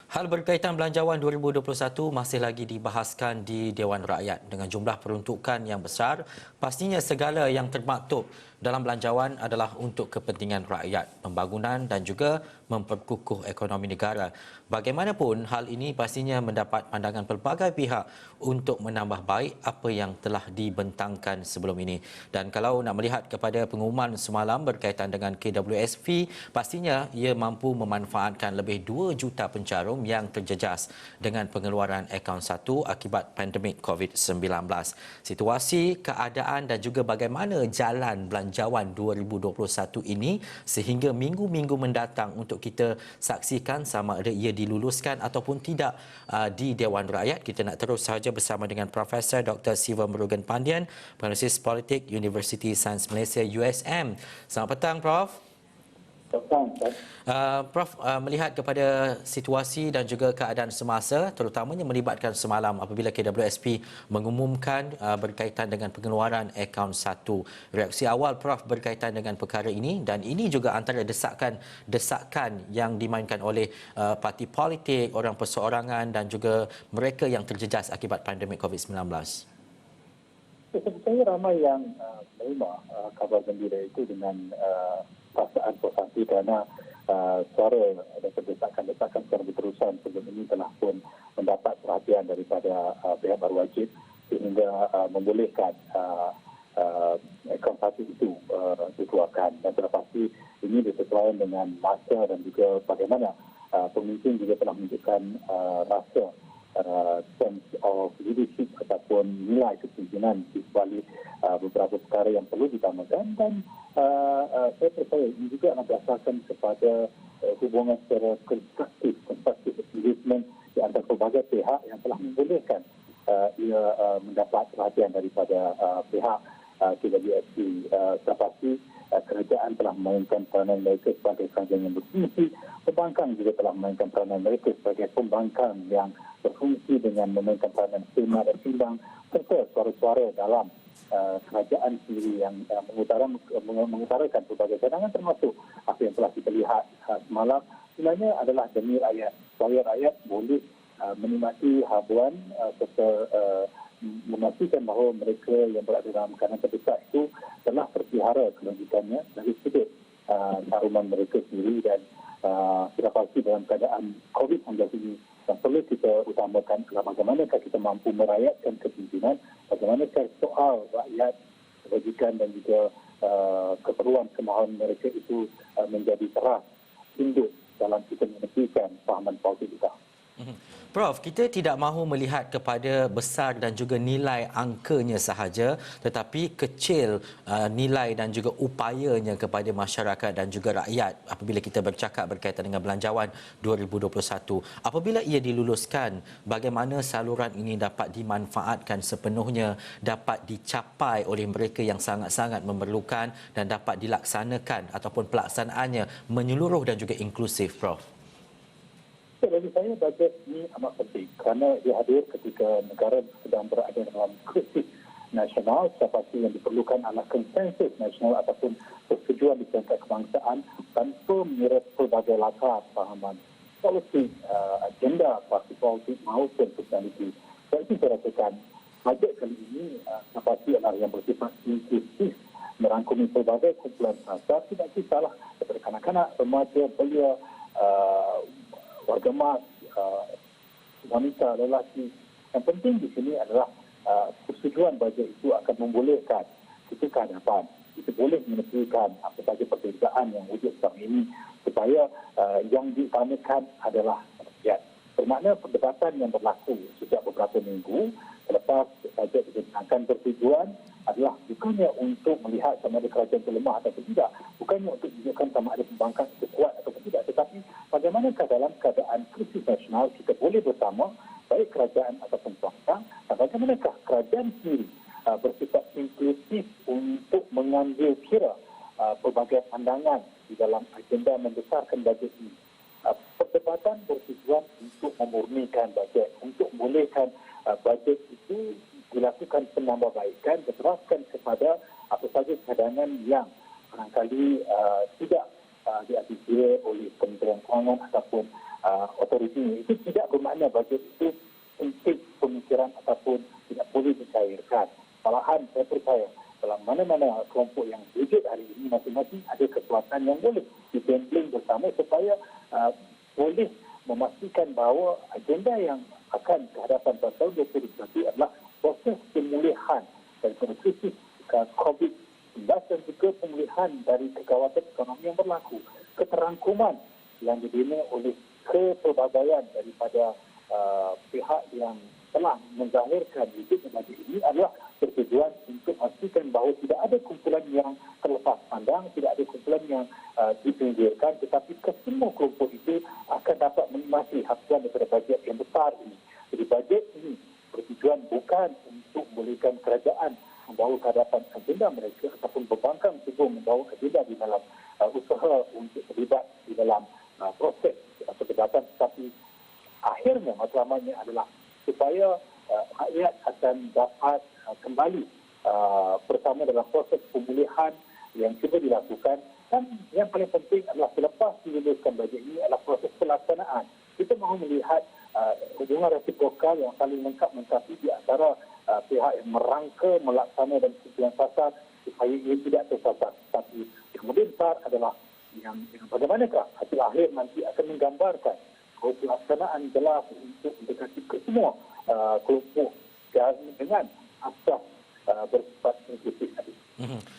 Hal berkaitan belanjawan 2021 masih lagi dibahaskan di Dewan Rakyat. Dengan jumlah peruntukan yang besar, pastinya segala yang termaktub dalam belanjawan adalah untuk kepentingan rakyat, pembangunan dan juga memperkukuh ekonomi negara. Bagaimanapun, hal ini pastinya mendapat pandangan pelbagai pihak untuk menambah baik apa yang telah dibentangkan sebelum ini. Dan kalau nak melihat kepada pengumuman semalam berkaitan dengan KWSP, pastinya ia mampu memanfaatkan lebih 2 juta pencarum yang terjejas dengan pengeluaran akaun satu akibat pandemik COVID-19. Situasi, keadaan dan juga bagaimana jalan belanjawan 2021 ini sehingga minggu-minggu mendatang untuk kita saksikan sama ada ia diluluskan ataupun tidak di Dewan Rakyat. Kita nak terus sahaja bersama dengan Profesor Dr. Siva Murugan Pandian, Penganalisis Politik Universiti Sains Malaysia USM. Selamat petang, Prof. Prof, melihat kepada situasi dan juga keadaan semasa, terutamanya melibatkan semalam apabila KWSP mengumumkan berkaitan dengan pengeluaran akaun satu. Reaksi awal Prof berkaitan dengan perkara ini, dan ini juga antara desakan yang dimainkan oleh parti politik, orang perseorangan dan juga mereka yang terjejas akibat pandemik COVID-19. Saya ramai yang menerima kabar gembira itu dengan perasaan positif kerana suara dan desakan-desakan secara berterusan sebelum ini telah pun mendapat perhatian daripada pihak berwajib sehingga membolehkan akaun satu itu dikeluarkan. Dan sudah pasti ini disesuaikan dengan masa dan juga bagaimana pemimpin juga telah menunjukkan rasa sense of leadership ataupun nilai kepimpinan di balik beberapa perkara yang perlu ditambahkan, dan saya percaya ini juga berdasarkan kepada hubungan secara konstruktif engagement di antara pelbagai pihak yang telah membolehkan ia mendapat perhatian daripada pihak KWSP. Pasti kerajaan telah memainkan peranan mereka sebagai kerajaan yang berfungsi, pembangkang juga telah memainkan peranan mereka sebagai pembangkang yang berfungsi dengan memainkan peranan seimbang dan seimbang, serta suara-suara dalam kerajaan sendiri yang mengutarakan pelbagai cadangan, termasuk apa yang telah kita lihat semalam sebenarnya adalah demi rakyat, supaya rakyat boleh menikmati habuan serta memastikan bahawa mereka yang berada dalam keadaan terdesak itu telah terpelihara kelanjutannya dari sudut caruman mereka sendiri. Dan sudah pasti dalam keadaan COVID-19 ini yang perlu kita utamakan adalah bagaimanakah kita mampu merakyatkan kepimpinan, bagaimanakah soal rakyat, kebajikan dan juga keperluan kemahuan mereka itu menjadi teras induk dalam kita menentukan fahaman politik kita. Prof, kita tidak mahu melihat kepada besar dan juga nilai angkanya sahaja, tetapi kecil nilai dan juga upayanya kepada masyarakat dan juga rakyat apabila kita bercakap berkaitan dengan belanjawan 2021. Apabila ia diluluskan, bagaimana saluran ini dapat dimanfaatkan sepenuhnya, dapat dicapai oleh mereka yang sangat-sangat memerlukan dan dapat dilaksanakan ataupun pelaksanaannya menyeluruh dan juga inklusif, Prof? Bagi saya, bajet ini amat penting kerana dia hadir ketika negara sedang berada dalam krisis nasional. Pasti yang diperlukan adalah konsensus nasional ataupun persetujuan di tingkat kebangsaan tanpa mengira pelbagai latar fahaman politik, agenda parti politik maupun personaliti. Sebab itu saya rasakan bajet kali ini pasti adalah yang bersifat inklusif, merangkumi pelbagai kumpulan masa, tidak kisahlah daripada kanak-kanak, remaja, belia, warga mas, wanita, lelaki. Yang penting di sini adalah persetujuan bajet itu akan membolehkan kita ke hadapan. Kita boleh menentukan apa saja perbezaan yang wujud sekarang ini supaya yang diutamakan adalah rakyat. Bermakna perdebatan yang berlaku sejak beberapa minggu selepas bajet digunakan persetujuan adalah bukannya untuk melihat sama ada kerajaan itu lemah atau tidak, bukannya untuk menunjukkan sama ada pembangkang itu kuat atau tidak, tetapi bagaimanakah dalam keadaan krisis nasional kita boleh bersama, baik kerajaan ataupun pembangkang, dan bagaimanakah kerajaan sendiri bersifat inklusif untuk mengambil kira pelbagai pandangan di dalam agenda membesarkan bajet ini. Perdebatan bertujuan untuk memurnikan bajet, untuk membolehkan bajet itu dilakukan penambahbaikan, diterapkan kepada apa saja cadangan yang barangkali tidak diadili oleh Kementerian Kewangan ataupun otoriti itu tidak bermakna bajet itu untuk pemikiran ataupun tidak boleh dicairkan. Malahan saya percaya dalam mana-mana kelompok yang wujud hari ini masing-masing ada kekuatan yang boleh dipempling bersama supaya boleh memastikan bahawa agenda yang akan ke hadapan pada tahun 2021 adalah proses pemulihan daripada krisis COVID-19 dan juga pemulihan dari kegawatan ekonomi yang berlaku. Keterangkuman yang dibina oleh kepelbagaian daripada pihak yang telah menzahirkan wujud bajet ini adalah bertujuan untuk memastikan bahawa tidak ada kumpulan yang terlepas pandang, tidak ada kumpulan yang dipinggirkan, tetapi kesemua kelompok itu akan dapat menikmati hasil daripada bajet yang besar ini. Jadi bajet ini bertujuan bukan untuk membolehkan kerajaan membawa ke hadapan agenda mereka ataupun berbangkang teguh membawa agenda di dalam usaha untuk terlibat di dalam proses perdebatan, tetapi akhirnya matlamatnya adalah supaya rakyat akan dapat kembali bersama dalam proses pemulihan yang cuba dilakukan, dan yang paling penting adalah selepas diluluskan bajet ini adalah proses pelaksanaan. Kita mahu melihat hubungan resiprokal yang saling lengkap-lengkapi di antara pihak yang merangka, melaksana dan tujuan sasar supaya ia tidak tersasar. Tapi yang lebih besar adalah yang bagaimanakah hasil akhir nanti akan menggambarkan bahawa pelaksanaan jelas untuk mendekati ke semua kelompok dan dengan asas bersifat inklusif tadi.